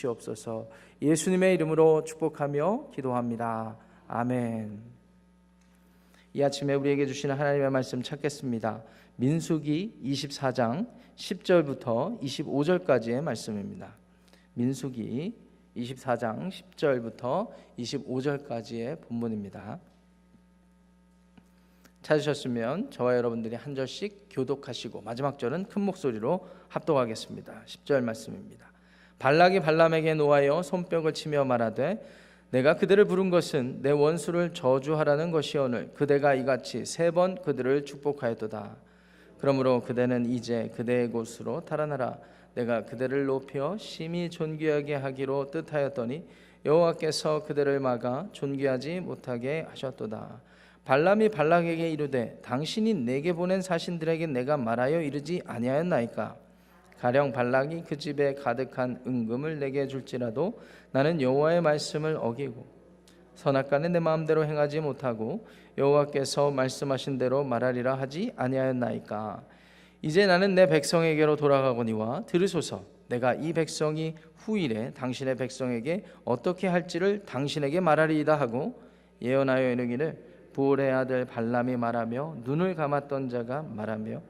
주시옵소서. 예수님의 이름으로 축복하며 기도합니다. 아멘. 이 아침에 우리에게 주시는 하나님의 말씀 찾겠습니다. 민수기 24장 10절부터 25절까지의 말씀입니다. 민수기 24장 10절부터 25절까지의 본문입니다. 찾으셨으면 저와 여러분들이 한 절씩 교독하시고 마지막 절은 큰 목소리로 합독하겠습니다. 10절 말씀입니다. 발락이 발람에게 노하여 손뼉을 치며 말하되 내가 그들을 부른 것은 내 원수를 저주하라는 것이오늘 그대가 이같이 3번 그들을 축복하였도다. 그러므로 그대는 이제 그대의 곳으로 달아나라. 내가 그대를 높여 심히 존귀하게 하기로 뜻하였더니 여호와께서 그대를 막아 존귀하지 못하게 하셨도다. 발람이 발락에게 이르되 당신이 내게 보낸 사신들에게 내가 말하여 이르지 아니하였나이까? 가령 발락이 그 집에 가득한 은금을 내게 줄지라도 나는 여호와의 말씀을 어기고 선악간에 내 마음대로 행하지 못하고 여호와께서 말씀하신 대로 말하리라 하지 아니하였나이까? 이제 나는 내 백성에게로 돌아가거니와 들으소서. 내가 이 백성이 후일에 당신의 백성에게 어떻게 할지를 당신에게 말하리이다 하고 예언하여 이르기를 부올의 아들 발람이 말하며 눈을 감았던 자가 말하며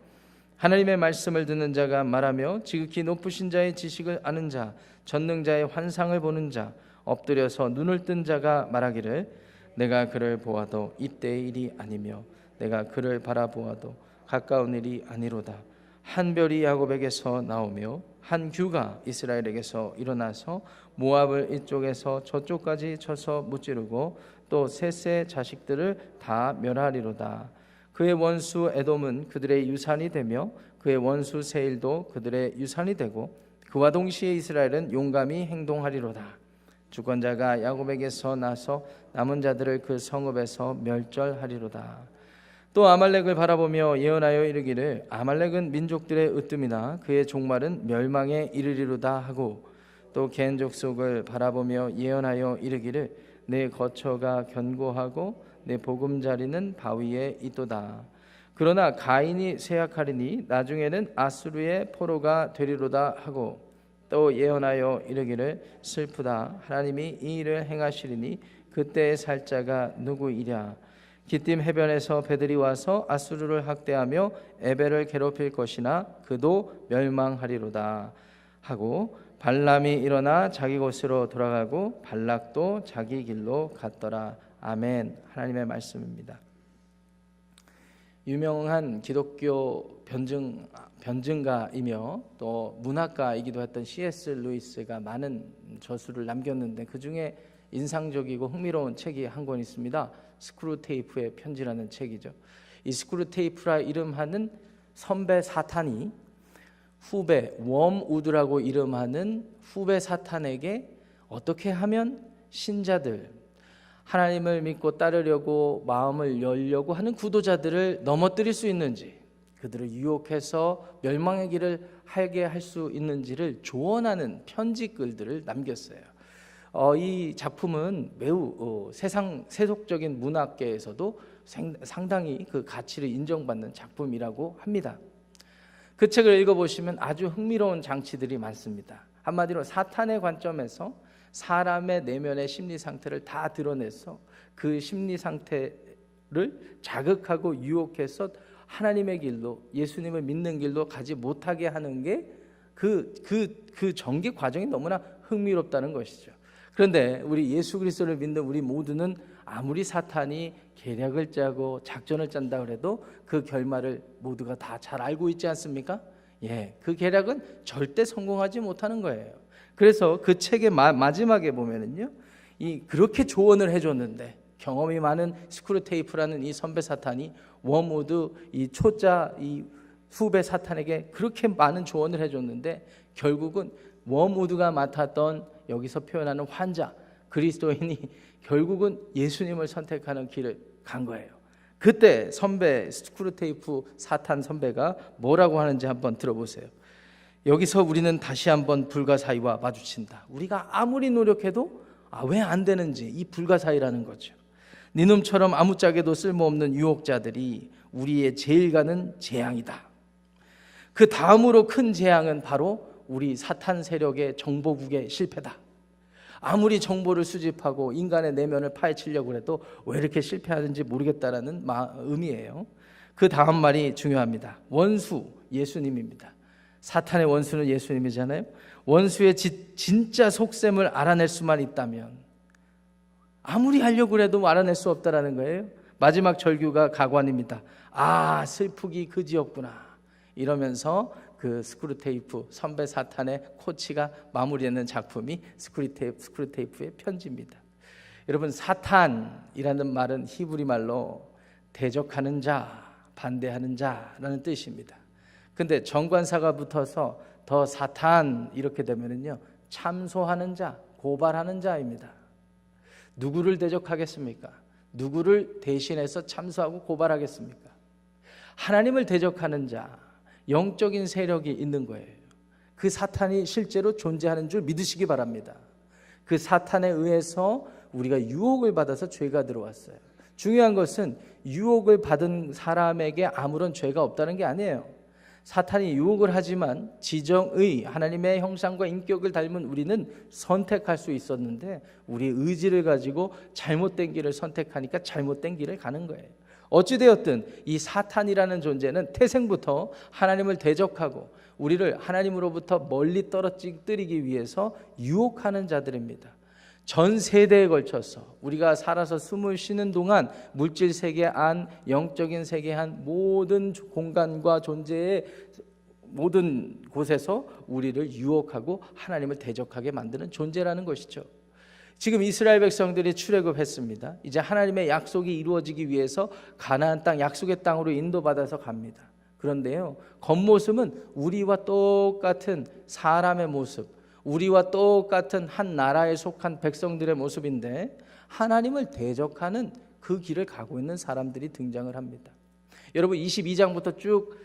하나님의 말씀을 듣는 자가 말하며 지극히 높으신 자의 지식을 아는 자 전능자의 환상을 보는 자 엎드려서 눈을 뜬 자가 말하기를 내가 그를 보아도 이때의 일이 아니며 내가 그를 바라보아도 가까운 일이 아니로다. 한 별이 야곱에게서 나오며 한 규가 이스라엘에게서 일어나서 모압을 이쪽에서 저쪽까지 쳐서 무찌르고 또 셋의 자식들을 다 멸하리로다. 그의 원수 에돔은 그들의 유산이 되며 그의 원수 세일도 그들의 유산이 되고 그와 동시에 이스라엘은 용감히 행동하리로다. 주권자가 야곱에게서 나서 남은 자들을 그 성읍에서 멸절하리로다. 또 아말렉을 바라보며 예언하여 이르기를 아말렉은 민족들의 으뜸이나 그의 종말은 멸망에 이르리로다 하고 또 겐 족속을 바라보며 예언하여 이르기를 내 거처가 견고하고 내 보금자리는 바위에 있도다. 그러나 가인이 쇠약하리니 나중에는 아수르의 포로가 되리로다 하고 또 예언하여 이르기를 슬프다. 하나님이 이 일을 행하시리니 그때의 살자가 누구이랴? 기띔 해변에서 배들이 와서 아수르를 학대하며 에벨을 괴롭힐 것이나 그도 멸망하리로다 하고 발람이 일어나 자기 곳으로 돌아가고 발락도 자기 길로 갔더라. 아멘. 하나님의 말씀입니다. 유명한 기독교 변증가이며 또 문학가이기도 했던 C.S. 루이스가 많은 저술을 남겼는데 그 중에 인상적이고 흥미로운 책이 한 권 있습니다. 스크루테이프의 편지라는 책이죠. 이 스크루테이프라 이름하는 선배 사탄이 후배 웜우드라고 이름하는 후배 사탄에게 어떻게 하면 신자들 하나님을 믿고 따르려고 마음을 열려고 하는 구도자들을 넘어뜨릴 수 있는지 그들을 유혹해서 멸망의 길을 하게 할 수 있는지를 조언하는 편지글들을 남겼어요. 이 작품은 매우 세속적인 문학계에서도 상당히 그 가치를 인정받는 작품이라고 합니다. 그 책을 읽어보시면 아주 흥미로운 장치들이 많습니다. 한마디로 사탄의 관점에서 사람의 내면의 심리 상태를 다 드러내서 그 심리 상태를 자극하고 유혹해서 하나님의 길로 예수님을 믿는 길로 가지 못하게 하는 게 그 전개 과정이 너무나 흥미롭다는 것이죠. 그런데 우리 예수 그리스도를 믿는 우리 모두는 아무리 사탄이 계략을 짜고 작전을 짠다 그래도 그 결말을 모두가 다 잘 알고 있지 않습니까? 예, 그 계략은 절대 성공하지 못하는 거예요. 그래서 그 책의 마지막에 보면은요, 그렇게 조언을 해줬는데 경험이 많은 스크루테이프라는 이 선배 사탄이 웜우드 이 초짜 이 후배 사탄에게 그렇게 많은 조언을 해줬는데 결국은 웜우드가 맡았던 여기서 표현하는 환자 그리스도인이 결국은 예수님을 선택하는 길을 간 거예요. 그때 선배 스크루테이프 사탄 선배가 뭐라고 하는지 한번 들어보세요. 여기서 우리는 다시 한번 불가사의와 마주친다. 우리가 아무리 노력해도 왜 안 되는지 이 불가사의라는 거죠. 니놈처럼 아무짝에도 쓸모없는 유혹자들이 우리의 제일 가는 재앙이다. 그 다음으로 큰 재앙은 바로 우리 사탄 세력의 정보국의 실패다. 아무리 정보를 수집하고 인간의 내면을 파헤치려고 해도 왜 이렇게 실패하는지 모르겠다라는 의미예요. 그 다음 말이 중요합니다. 원수 예수님입니다. 사탄의 원수는 예수님이잖아요. 원수의 진짜 속셈을 알아낼 수만 있다면 아무리 하려고 해도 알아낼 수 없다라는 거예요. 마지막 절규가 가관입니다. 아, 슬프기 그지였구나. 이러면서 그 스크루테이프, 선배 사탄의 코치가 마무리하는 작품이 스크루테이프의 편지입니다. 여러분, 사탄이라는 말은 히브리 말로 대적하는 자, 반대하는 자라는 뜻입니다. 근데 정관사가 붙어서 더 사탄 이렇게 되면은요, 참소하는 자, 고발하는 자입니다. 누구를 대적하겠습니까? 누구를 대신해서 참소하고 고발하겠습니까? 하나님을 대적하는 자, 영적인 세력이 있는 거예요. 그 사탄이 실제로 존재하는 줄 믿으시기 바랍니다. 그 사탄에 의해서 우리가 유혹을 받아서 죄가 들어왔어요. 중요한 것은 유혹을 받은 사람에게 아무런 죄가 없다는 게 아니에요. 사탄이 유혹을 하지만 지정의 하나님의 형상과 인격을 닮은 우리는 선택할 수 있었는데 우리의 의지를 가지고 잘못된 길을 선택하니까 잘못된 길을 가는 거예요. 어찌되었든 이 사탄이라는 존재는 태생부터 하나님을 대적하고 우리를 하나님으로부터 멀리 떨어뜨리기 위해서 유혹하는 자들입니다. 전 세대에 걸쳐서 우리가 살아서 숨을 쉬는 동안 물질 세계 안, 영적인 세계 안 모든 공간과 존재의 모든 곳에서 우리를 유혹하고 하나님을 대적하게 만드는 존재라는 것이죠. 지금 이스라엘 백성들이 출애굽했습니다. 이제 하나님의 약속이 이루어지기 위해서 가나안 땅, 약속의 땅으로 인도받아서 갑니다. 그런데요, 겉모습은 우리와 똑같은 사람의 모습, 우리와 똑같은 한 나라에 속한 백성들의 모습인데 하나님을 대적하는 그 길을 가고 있는 사람들이 등장을 합니다. 여러분, 22장부터 쭉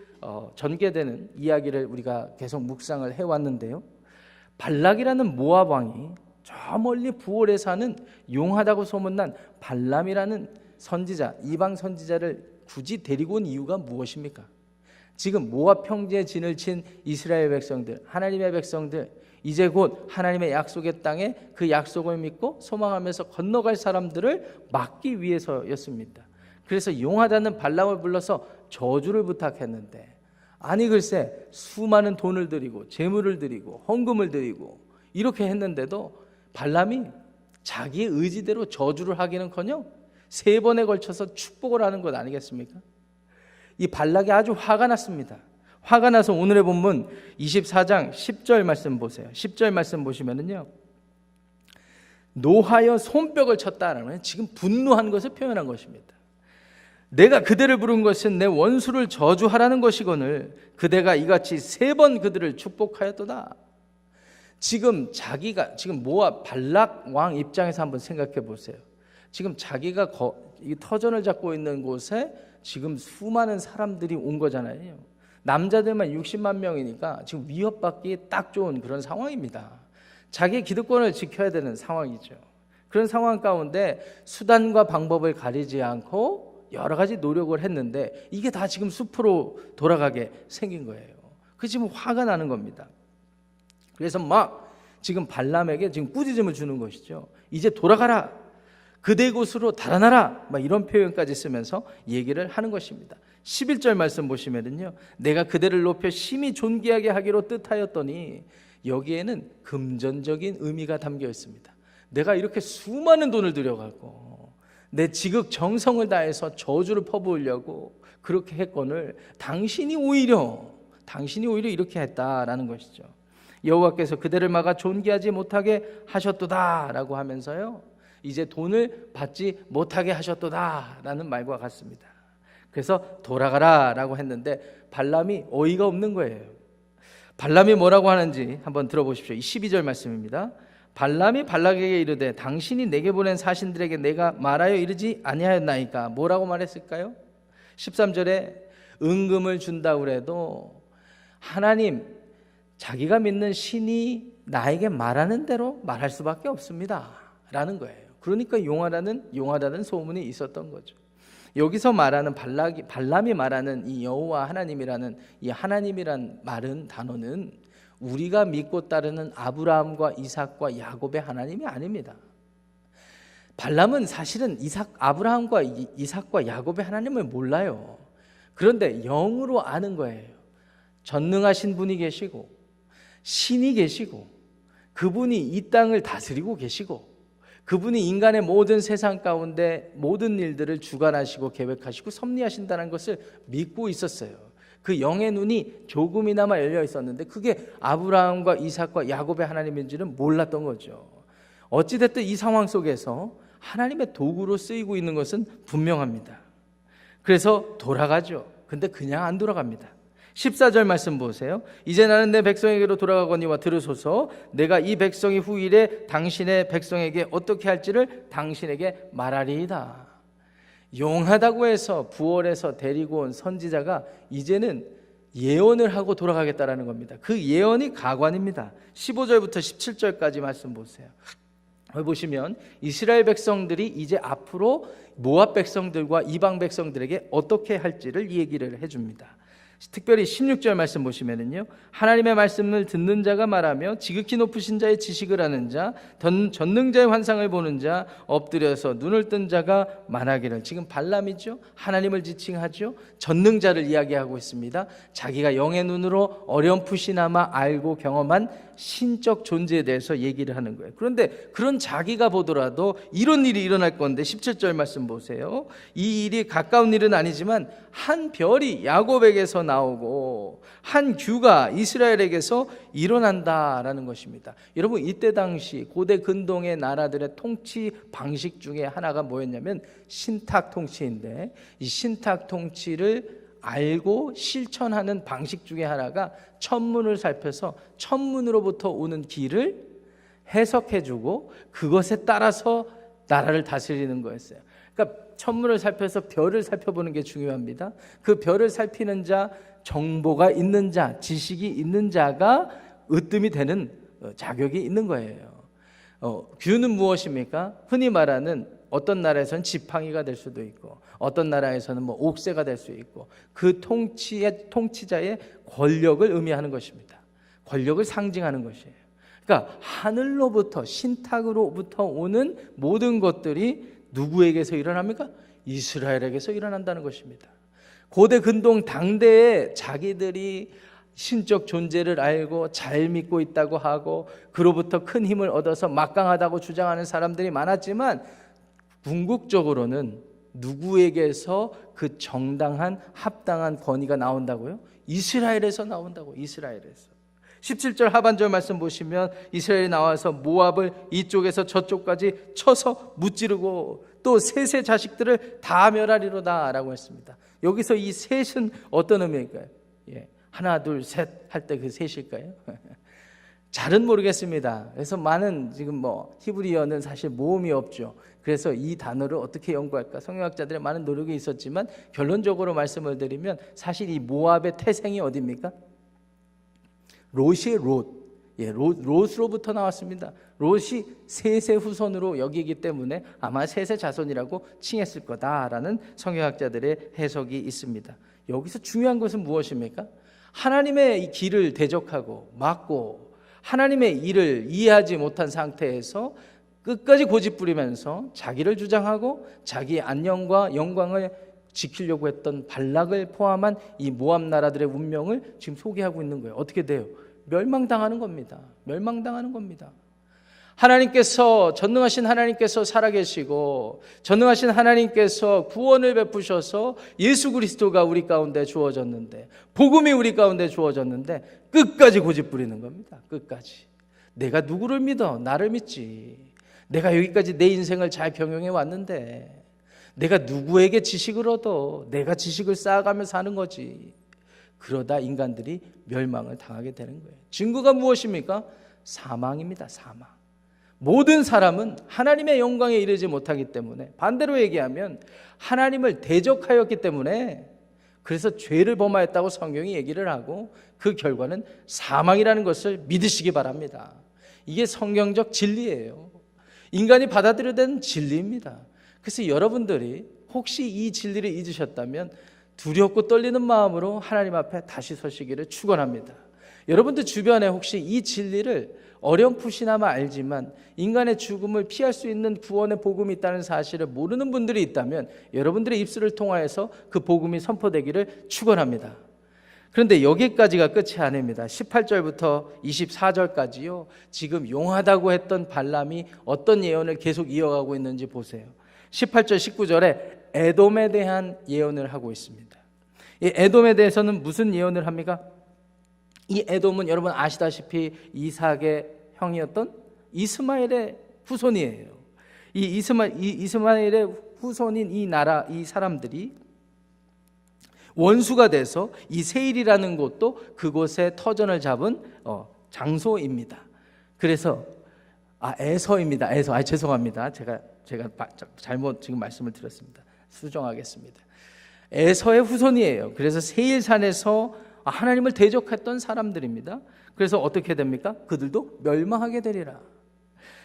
전개되는 이야기를 우리가 계속 묵상을 해왔는데요, 발락이라는 모압 왕이 저 멀리 부올에 사는 용하다고 소문난 발람이라는 선지자, 이방 선지자를 굳이 데리고 온 이유가 무엇입니까? 지금 모압 평지에 진을 친 이스라엘 백성들, 하나님의 백성들, 이제 곧 하나님의 약속의 땅에 그 약속을 믿고 소망하면서 건너갈 사람들을 막기 위해서였습니다. 그래서 용하다는 발람을 불러서 저주를 부탁했는데, 아니 글쎄 수많은 돈을 드리고 재물을 드리고 헌금을 드리고 이렇게 했는데도 발람이 자기의 의지대로 저주를 하기는커녕 3번에 걸쳐서 축복을 하는 것 아니겠습니까? 이 발락이 아주 화가 났습니다. 화가 나서 오늘의 본문 24장 10절 말씀 보세요. 10절 말씀 보시면은요, 노하여 손뼉을 쳤다라는, 지금 분노한 것을 표현한 것입니다. 내가 그대를 부른 것은 내 원수를 저주하라는 것이거늘 그대가 이같이 3번 그들을 축복하였도다. 지금 모압 발락 왕 입장에서 한번 생각해 보세요. 지금 자기가 이 터전을 잡고 있는 곳에 지금 수많은 사람들이 온 거잖아요. 남자들만 60만 명이니까 지금 위협받기 딱 좋은 그런 상황입니다. 자기의 기득권을 지켜야 되는 상황이죠. 그런 상황 가운데 수단과 방법을 가리지 않고 여러 가지 노력을 했는데 이게 다 지금 숲으로 돌아가게 생긴 거예요. 그 지금 화가 나는 겁니다. 그래서 막 지금 발람에게 지금 꾸짖음을 주는 것이죠. 이제 돌아가라, 그대 곳으로 달아나라, 막 이런 표현까지 쓰면서 얘기를 하는 것입니다. 11절 말씀 보시면은요, 내가 그대를 높여 심히 존귀하게 하기로 뜻하였더니, 여기에는 금전적인 의미가 담겨 있습니다. 내가 이렇게 수많은 돈을 들여가고 내 지극 정성을 다해서 저주를 퍼부으려고 그렇게 했거늘 당신이 오히려 이렇게 했다라는 것이죠. 여호와께서 그대를 막아 존귀하지 못하게 하셨도다라고 하면서요, 이제 돈을 받지 못하게 하셨도다라는 말과 같습니다. 그래서 돌아가라라고 했는데 발람이 어이가 없는 거예요. 발람이 뭐라고 하는지 한번 들어보십시오. 12절 말씀입니다. 발람이 발락에게 이르되 당신이 내게 보낸 사신들에게 내가 말하여 이르지 아니하였나이까. 뭐라고 말했을까요? 13절에 은금을 준다고 그래도 하나님, 자기가 믿는 신이 나에게 말하는 대로 말할 수밖에 없습니다 라는 거예요. 그러니까 용하다는 소문이 있었던 거죠. 여기서 말하는 발람이 말하는 이 여호와 하나님이라는 이 하나님이란 단어는 우리가 믿고 따르는 아브라함과 이삭과 야곱의 하나님이 아닙니다. 발람은 사실은 아브라함과 이삭과 야곱의 하나님을 몰라요. 그런데 영으로 아는 거예요. 전능하신 분이 계시고 신이 계시고 그분이 이 땅을 다스리고 계시고 그분이 인간의 모든 세상 가운데 모든 일들을 주관하시고 계획하시고 섭리하신다는 것을 믿고 있었어요. 그 영의 눈이 조금이나마 열려 있었는데 그게 아브라함과 이삭과 야곱의 하나님인지는 몰랐던 거죠. 어찌됐든 이 상황 속에서 하나님의 도구로 쓰이고 있는 것은 분명합니다. 그래서 돌아가죠. 근데 그냥 안 돌아갑니다. 14절 말씀 보세요. 이제 나는 내 백성에게로 돌아가거니와 들으소서. 내가 이 백성이 후일에 당신의 백성에게 어떻게 할지를 당신에게 말하리이다. 용하다고 해서 부월해서 데리고 온 선지자가 이제는 예언을 하고 돌아가겠다라는 겁니다. 그 예언이 가관입니다. 15절부터 17절까지 말씀 보세요. 여기 보시면 이스라엘 백성들이 이제 앞으로 모압 백성들과 이방 백성들에게 어떻게 할지를 얘기를 해줍니다. 특별히 16절 말씀 보시면은요, 하나님의 말씀을 듣는 자가 말하며 지극히 높으신 자의 지식을 아는 자, 전능자의 환상을 보는 자, 엎드려서 눈을 뜬 자가 말하기를. 지금 발람이죠. 하나님을 지칭하죠. 전능자를 이야기하고 있습니다. 자기가 영의 눈으로 어렴풋이나마 알고 경험한 신적 존재에 대해서 얘기를 하는 거예요. 그런데 그런 자기가 보더라도 이런 일이 일어날 건데 17절 말씀 보세요. 이 일이 가까운 일은 아니지만 한 별이 야곱에게서 나오고 한 규가 이스라엘에게서 일어난다라는 것입니다. 여러분, 이때 당시 고대 근동의 나라들의 통치 방식 중에 하나가 뭐였냐면 신탁 통치인데, 이 신탁 통치를 알고 실천하는 방식 중에 하나가 천문을 살펴서 천문으로부터 오는 길을 해석해주고 그것에 따라서 나라를 다스리는 거였어요. 그러니까 천문을 살펴서 별을 살펴보는 게 중요합니다. 그 별을 살피는 자, 정보가 있는 자, 지식이 있는 자가 으뜸이 되는 자격이 있는 거예요. 규는 무엇입니까? 흔히 말하는 어떤 나라에서는 지팡이가 될 수도 있고 어떤 나라에서는 뭐 옥새가 될 수 있고 그 통치자의 권력을 의미하는 것입니다. 권력을 상징하는 것이에요. 그러니까 하늘로부터 신탁으로부터 오는 모든 것들이 누구에게서 일어납니까? 이스라엘에게서 일어난다는 것입니다. 고대 근동 당대에 자기들이 신적 존재를 알고 잘 믿고 있다고 하고 그로부터 큰 힘을 얻어서 막강하다고 주장하는 사람들이 많았지만 궁극적으로는 누구에게서 그 정당한 합당한 권위가 나온다고요? 이스라엘에서 나온다고. 이스라엘에서. 17절 하반절 말씀 보시면 이스라엘이 나와서 모압을 이쪽에서 저쪽까지 쳐서 무찌르고 또 셋의 자식들을 다 멸하리로다 라고 했습니다. 여기서 이 셋은 어떤 의미일까요? 하나 둘 셋 할 때 그 셋일까요? 잘은 모르겠습니다. 그래서 많은 지금 히브리어는 사실 모음이 없죠. 그래서 이 단어를 어떻게 연구할까 성경학자들의 많은 노력이 있었지만 결론적으로 말씀을 드리면 사실 이 모압의 태생이 어디입니까? 롯이 롯으로부터 나왔습니다. 롯이 셋의 후손으로 여기기 때문에 아마 셋의 자손이라고 칭했을 거다라는 성경학자들의 해석이 있습니다. 여기서 중요한 것은 무엇입니까? 하나님의 이 길을 대적하고 막고 하나님의 일을 이해하지 못한 상태에서 끝까지 고집부리면서 자기를 주장하고 자기의 안녕과 영광을 지키려고 했던 발락을 포함한 이 모압 나라들의 운명을 지금 소개하고 있는 거예요. 어떻게 돼요? 멸망당하는 겁니다. 멸망당하는 겁니다. 하나님께서, 전능하신 하나님께서 살아계시고 전능하신 하나님께서 구원을 베푸셔서 예수 그리스도가 우리 가운데 주어졌는데, 복음이 우리 가운데 주어졌는데 끝까지 고집부리는 겁니다. 끝까지. 내가 누구를 믿어? 나를 믿지. 내가 여기까지 내 인생을 잘 병행해 왔는데 내가 누구에게 지식을 얻어? 내가 지식을 쌓아가면서 사는 거지. 그러다 인간들이 멸망을 당하게 되는 거예요. 증거가 무엇입니까? 사망입니다. 사망. 모든 사람은 하나님의 영광에 이르지 못하기 때문에, 반대로 얘기하면 하나님을 대적하였기 때문에, 그래서 죄를 범하였다고 성경이 얘기를 하고 그 결과는 사망이라는 것을 믿으시기 바랍니다. 이게 성경적 진리예요. 인간이 받아들여야 되는 진리입니다. 그래서 여러분들이 혹시 이 진리를 잊으셨다면 두렵고 떨리는 마음으로 하나님 앞에 다시 서시기를 축원합니다. 여러분들 주변에 혹시 이 진리를 어렴풋이나마 알지만 인간의 죽음을 피할 수 있는 구원의 복음이 있다는 사실을 모르는 분들이 있다면 여러분들의 입술을 통하여서 그 복음이 선포되기를 축원합니다. 그런데 여기까지가 끝이 아닙니다. 18절부터 24절까지요. 지금 용하다고 했던 발람이 어떤 예언을 계속 이어가고 있는지 보세요. 18절 19절에 에돔에 대한 예언을 하고 있습니다. 이 에돔에 대해서는 무슨 예언을 합니까? 이 에돔은 여러분 아시다시피 이삭의 형이었던 이스마엘의 후손이에요. 이 이스마엘의 후손인 이 사람들이 원수가 돼서 이 세일이라는 곳도 그곳에 터전을 잡은 장소입니다. 그래서 에서입니다. 에서. 죄송합니다. 제가 잘못 지금 말씀을 드렸습니다. 수정하겠습니다. 에서의 후손이에요. 그래서 세일산에서 하나님을 대적했던 사람들입니다. 그래서 어떻게 됩니까? 그들도 멸망하게 되리라.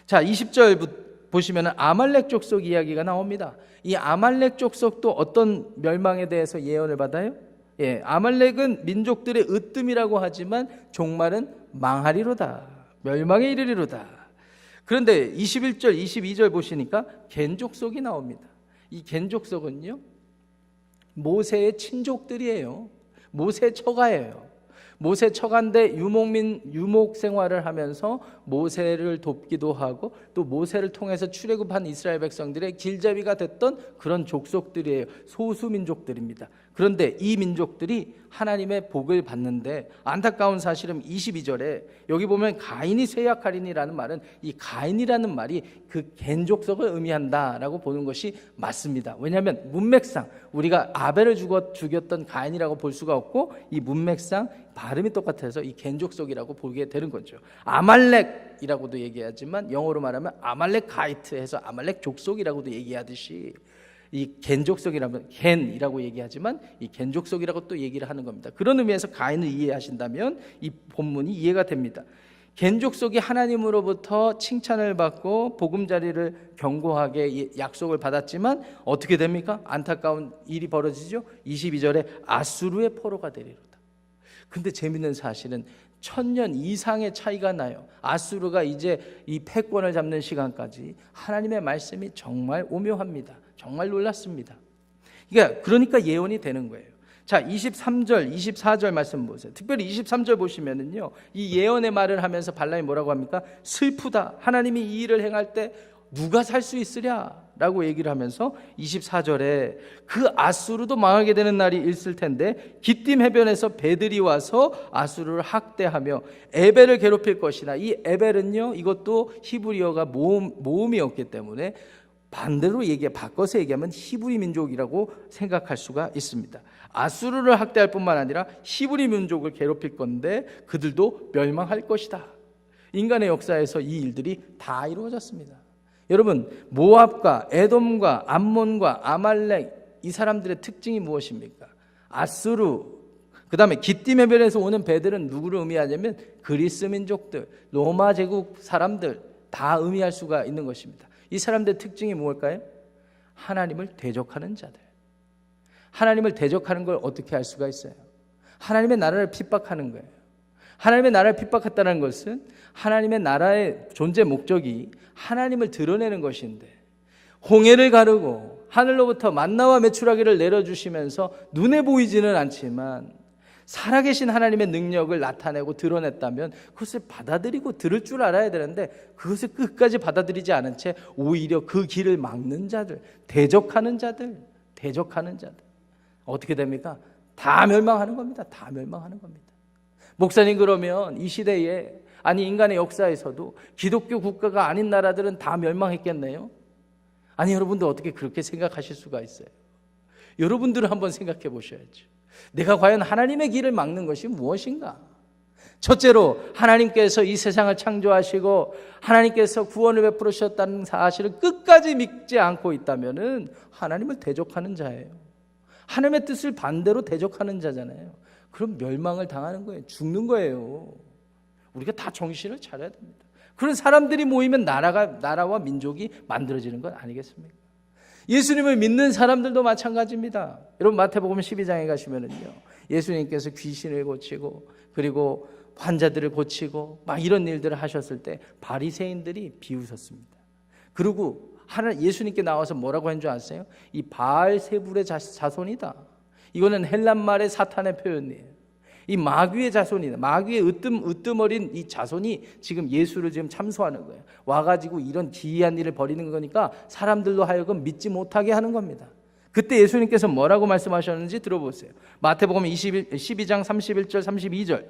자, 20절 보시면 아말렉 족속 이야기가 나옵니다. 이 아말렉 족속도 어떤 멸망에 대해서 예언을 받아요? 아말렉은 민족들의 으뜸이라고 하지만 종말은 망하리로다. 멸망에 이르리로다. 그런데 21절, 22절 보시니까 겐 족속이 나옵니다. 이 겐 족속은요, 모세의 친족들이에요. 모세 처가예요. 모세 처가인데 유목 생활을 하면서 모세를 돕기도 하고 또 모세를 통해서 출애굽한 이스라엘 백성들의 길잡이가 됐던 그런 족속들이에요. 소수 민족들입니다. 그런데 이 민족들이 하나님의 복을 받는데 안타까운 사실은 22절에 여기 보면 가인이 쇠약하리니라는 말은 이 가인이라는 말이 그 겐 족속을 의미한다라고 보는 것이 맞습니다. 왜냐하면 문맥상 우리가 아벨을 죽였던 가인이라고 볼 수가 없고 이 문맥상 발음이 똑같아서 이 겐 족속이라고 보게 되는 거죠. 아말렉이라고도 얘기하지만 영어로 말하면 아말렉 가이트 해서 아말렉 족속이라고도 얘기하듯이 이 겐 족속이라면 겐이라고 얘기하지만 이 겐 족속이라고 또 얘기를 하는 겁니다. 그런 의미에서 가인을 이해하신다면 이 본문이 이해가 됩니다. 겐 족속이 하나님으로부터 칭찬을 받고 보금자리를 견고하게 약속을 받았지만 어떻게 됩니까? 안타까운 일이 벌어지죠. 22절에 아수르의 포로가 되리로다. 근데 재밌는 사실은 1000년 이상의 차이가 나요. 아수르가 이제 이 패권을 잡는 시간까지 하나님의 말씀이 정말 오묘합니다. 정말 놀랐습니다. 그러니까 예언이 되는 거예요. 자, 23절, 24절 말씀 보세요. 특별히 23절 보시면은요, 이 예언의 말을 하면서 발람이 뭐라고 합니까? 슬프다. 하나님이 이 일을 행할 때 누가 살 수 있으랴? 라고 얘기를 하면서 24절에 그 아수르도 망하게 되는 날이 있을 텐데 기띔 해변에서 배들이 와서 아수르를 학대하며 에벨을 괴롭힐 것이나 이 에벨은요, 이것도 히브리어가 모음이었기 때문에 반대로 바꿔서 얘기하면 히브리 민족이라고 생각할 수가 있습니다. 아수르를 학대할 뿐만 아니라 히브리 민족을 괴롭힐 건데 그들도 멸망할 것이다. 인간의 역사에서 이 일들이 다 이루어졌습니다. 여러분, 모압과 에돔과 암몬과 아말렉 이 사람들의 특징이 무엇입니까? 아수르, 그 다음에 기띔해변에서 오는 배들은 누구를 의미하냐면 그리스 민족들, 로마 제국 사람들 다 의미할 수가 있는 것입니다. 이 사람들의 특징이 무엇일까요? 하나님을 대적하는 자들. 하나님을 대적하는 걸 어떻게 할 수가 있어요? 하나님의 나라를 핍박하는 거예요. 하나님의 나라를 핍박했다는 것은 하나님의 나라의 존재 목적이 하나님을 드러내는 것인데 홍해를 가르고 하늘로부터 만나와 메추라기를 내려주시면서 눈에 보이지는 않지만 살아계신 하나님의 능력을 나타내고 드러냈다면 그것을 받아들이고 들을 줄 알아야 되는데 그것을 끝까지 받아들이지 않은 채 오히려 그 길을 막는 자들, 대적하는 자들 어떻게 됩니까? 다 멸망하는 겁니다. 다 멸망하는 겁니다. 목사님, 그러면 이 시대에 아니 인간의 역사에서도 기독교 국가가 아닌 나라들은 다 멸망했겠네요? 아니, 여러분들 어떻게 그렇게 생각하실 수가 있어요? 여러분들은 한번 생각해 보셔야죠. 내가 과연 하나님의 길을 막는 것이 무엇인가? 첫째로 하나님께서 이 세상을 창조하시고 하나님께서 구원을 베풀으셨다는 사실을 끝까지 믿지 않고 있다면 하나님을 대적하는 자예요. 하나님의 뜻을 반대로 대적하는 자잖아요. 그럼 멸망을 당하는 거예요. 죽는 거예요. 우리가 다 정신을 차려야 됩니다. 그런 사람들이 모이면 나라와 민족이 만들어지는 건 아니겠습니까? 예수님을 믿는 사람들도 마찬가지입니다. 여러분, 마태복음 12장에 가시면은요, 예수님께서 귀신을 고치고 그리고 환자들을 고치고 막 이런 일들을 하셨을 때 바리새인들이 비웃었습니다. 그리고 예수님께 나와서 뭐라고 한 줄 아세요? 이 바알세불의 자손이다. 이거는 헬란 말의 사탄의 표현이에요. 이 마귀의 자손이다. 마귀의 으뜸어린 이 자손이 지금 예수를 지금 참소하는 거예요. 와가지고 이런 기이한 일을 벌이는 거니까 사람들로 하여금 믿지 못하게 하는 겁니다. 그때 예수님께서 뭐라고 말씀하셨는지 들어보세요. 마태복음 12장 31절 32절.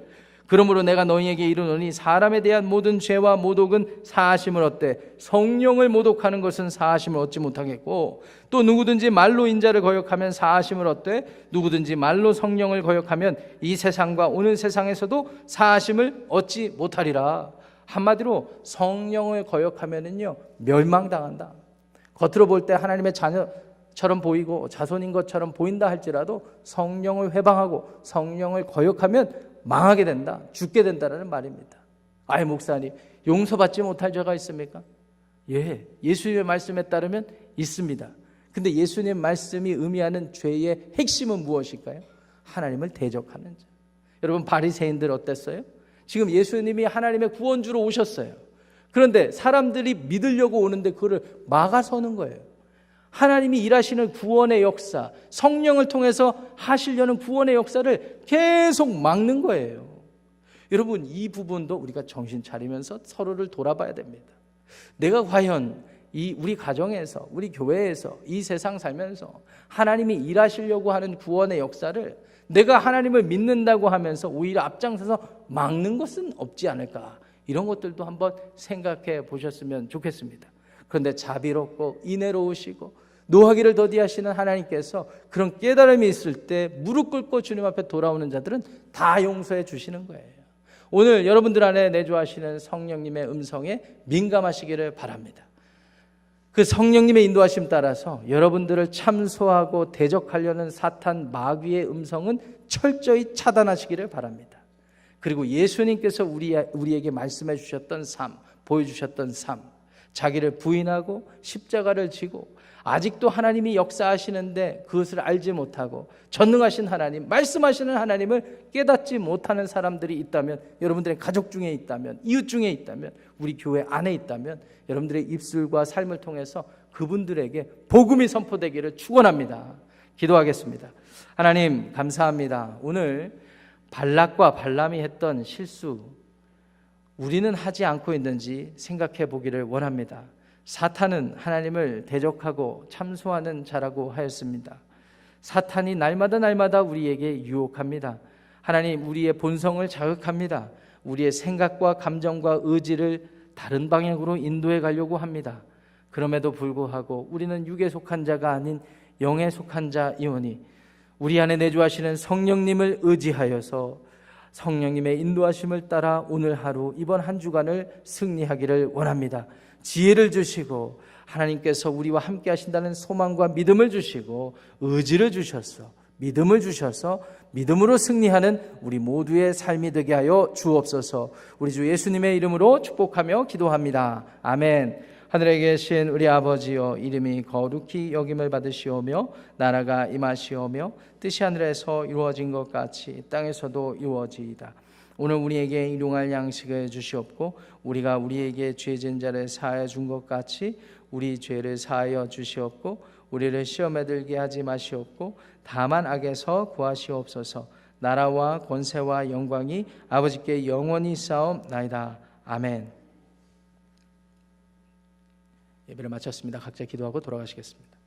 그러므로 내가 너희에게 이르노니 사람에 대한 모든 죄와 모독은 사하심을 얻되 성령을 모독하는 것은 사하심을 얻지 못하겠고, 또 누구든지 말로 인자를 거역하면 사하심을 얻되 누구든지 말로 성령을 거역하면 이 세상과 오는 세상에서도 사하심을 얻지 못하리라. 한마디로 성령을 거역하면은요 멸망당한다. 겉으로 볼 때 하나님의 자녀처럼 보이고 자손인 것처럼 보인다 할지라도 성령을 회방하고 성령을 거역하면 망하게 된다, 죽게 된다는 말입니다. 아이 목사님, 용서받지 못할 죄가 있습니까? 예, 예수님의 말씀에 따르면 있습니다. 근데 예수님의 말씀이 의미하는 죄의 핵심은 무엇일까요? 하나님을 대적하는 죄. 여러분, 바리새인들 어땠어요? 지금 예수님이 하나님의 구원주로 오셨어요. 그런데 사람들이 믿으려고 오는데 그거를 막아서는 거예요. 하나님이 일하시는 구원의 역사, 성령을 통해서 하시려는 구원의 역사를 계속 막는 거예요. 여러분, 이 부분도 우리가 정신 차리면서 서로를 돌아봐야 됩니다. 내가 과연 우리 가정에서, 우리 교회에서, 이 세상 살면서 하나님이 일하시려고 하는 구원의 역사를 내가 하나님을 믿는다고 하면서 오히려 앞장서서 막는 것은 없지 않을까, 이런 것들도 한번 생각해 보셨으면 좋겠습니다. 그런데 자비롭고 인애로우시고 노하기를 더디하시는 하나님께서 그런 깨달음이 있을 때 무릎 꿇고 주님 앞에 돌아오는 자들은 다 용서해 주시는 거예요. 오늘 여러분들 안에 내주하시는 성령님의 음성에 민감하시기를 바랍니다. 그 성령님의 인도하심 따라서 여러분들을 참소하고 대적하려는 사탄 마귀의 음성은 철저히 차단하시기를 바랍니다. 그리고 예수님께서 우리에게 말씀해 주셨던 삶, 보여주셨던 삶, 자기를 부인하고 십자가를 지고 아직도 하나님이 역사하시는데 그것을 알지 못하고 전능하신 하나님, 말씀하시는 하나님을 깨닫지 못하는 사람들이 있다면, 여러분들의 가족 중에 있다면, 이웃 중에 있다면, 우리 교회 안에 있다면 여러분들의 입술과 삶을 통해서 그분들에게 복음이 선포되기를 축원합니다. 기도하겠습니다. 하나님 감사합니다. 오늘 발락과 발람이 했던 실수, 우리는 하지 않고 있는지 생각해 보기를 원합니다. 사탄은 하나님을 대적하고 참소하는 자라고 하였습니다. 사탄이 날마다 우리에게 유혹합니다. 하나님, 우리의 본성을 자극합니다. 우리의 생각과 감정과 의지를 다른 방향으로 인도해 가려고 합니다. 그럼에도 불구하고 우리는 육에 속한 자가 아닌 영에 속한 자이오니 우리 안에 내주하시는 성령님을 의지하여서 성령님의 인도하심을 따라 오늘 하루, 이번 한 주간을 승리하기를 원합니다. 지혜를 주시고 하나님께서 우리와 함께 하신다는 소망과 믿음을 주시고 의지를 주셔서 믿음을 주셔서 믿음으로 승리하는 우리 모두의 삶이 되게 하여 주옵소서. 우리 주 예수님의 이름으로 축복하며 기도합니다. 아멘. 하늘에 계신 우리 아버지여, 이름이 거룩히 여김을 받으시오며 나라가 임하시오며 뜻이 하늘에서 이루어진 것 같이 땅에서도 이루어지이다. 오늘 우리에게 일용할 양식을 주시옵고 우리가 우리에게 죄진 자를 사하여 준 것 같이 우리 죄를 사하여 주시옵고 우리를 시험에 들게 하지 마시옵고 다만 악에서 구하시옵소서. 나라와 권세와 영광이 아버지께 영원히 있사옵나이다. 아멘. 예배를 마쳤습니다. 각자 기도하고 돌아가시겠습니다.